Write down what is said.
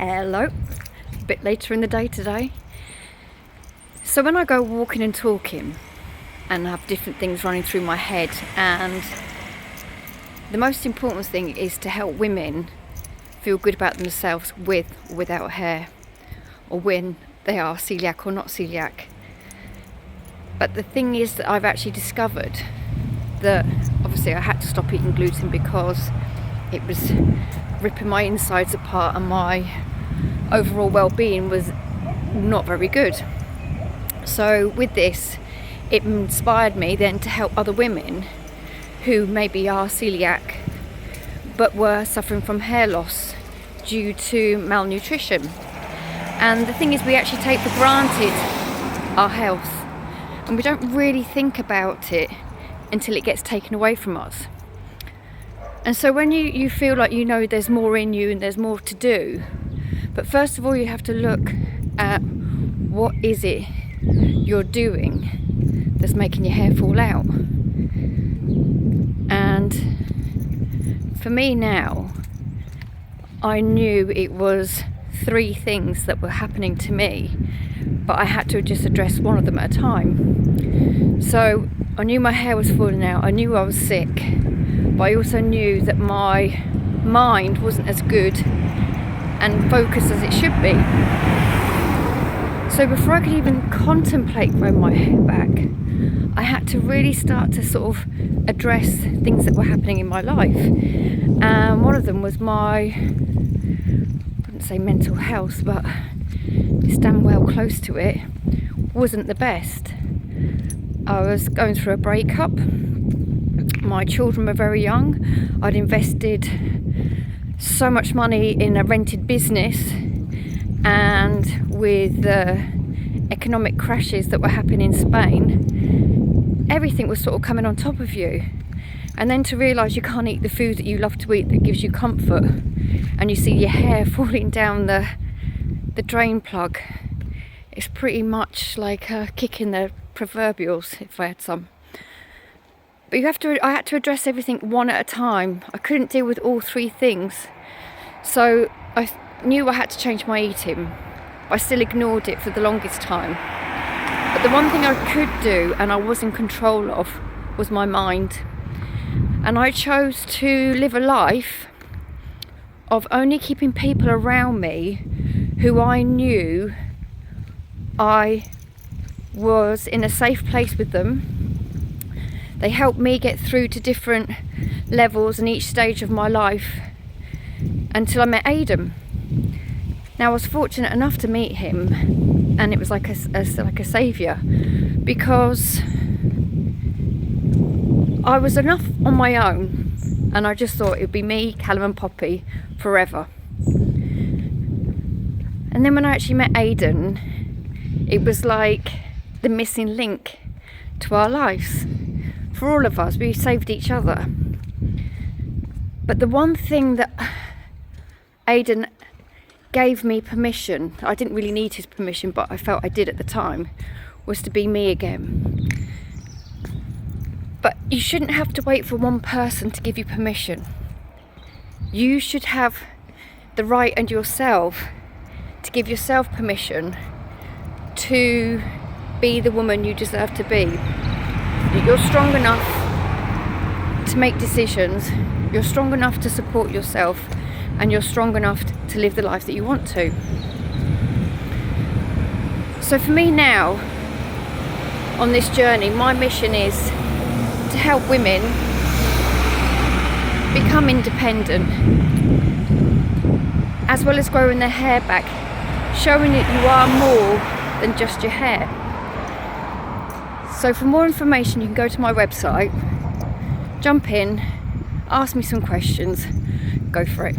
Hello, a bit later in the day today. So when I go walking and talking and have different things running through my head, and the most important thing is to help women feel good about themselves with or without hair, or when they are celiac or not celiac. But the thing is that I've actually discovered that obviously I had to stop eating gluten because it was ripping my insides apart and my overall well-being was not very good. So with this, it inspired me then to help other women who maybe are celiac but were suffering from hair loss due to malnutrition. And the thing is, we actually take for granted our health and we don't really think about it until it gets taken away from us. And so when you feel like you know there's more in you and there's more to do, but first of all you have to look at what is it you're doing that's making your hair fall out. And for me now, I knew it was 3 things that were happening to me, but I had to just address one of them at a time. So I knew my hair was falling out, I knew I was sick, but I also knew that my mind wasn't as good and focused as it should be. So before I could even contemplate growing my hair back, I had to really start to sort of address things that were happening in my life. And one of them was my, I wouldn't say mental health, but it's damn well close to it, wasn't the best. I was going through a breakup. My children were very young. I'd invested so much money in a rented business, and with the economic crashes that were happening in Spain, everything was sort of coming on top of you. And then to realise you can't eat the food that you love to eat that gives you comfort, and you see your hair falling down the drain plug, it's pretty much like a kick in the proverbials if I had some. But I had to address everything one at a time. I couldn't deal with all 3 things. So I knew I had to change my eating, but I still ignored it for the longest time. But the one thing I could do, and I was in control of, was my mind. And I chose to live a life of only keeping people around me who I knew I was in a safe place with them. They helped me get through to different levels in each stage of my life until I met Aidan. Now I was fortunate enough to meet him, and it was like a saviour, because I was enough on my own and I just thought it would be me, Callum and Poppy forever. And then when I actually met Aidan, it was like the missing link to our lives. For all of us, we saved each other. But the one thing that Aidan gave me permission, I didn't really need his permission, but I felt I did at the time, was to be me again. But you shouldn't have to wait for one person to give you permission. You should have the right and yourself to give yourself permission to be the woman you deserve to be. You're strong enough to make decisions, you're strong enough to support yourself, and you're strong enough to live the life that you want to. So for me now, on this journey, my mission is to help women become independent, as well as growing their hair back, showing that you are more than just your hair. So for more information, you can go to my website, jump in, ask me some questions, go for it.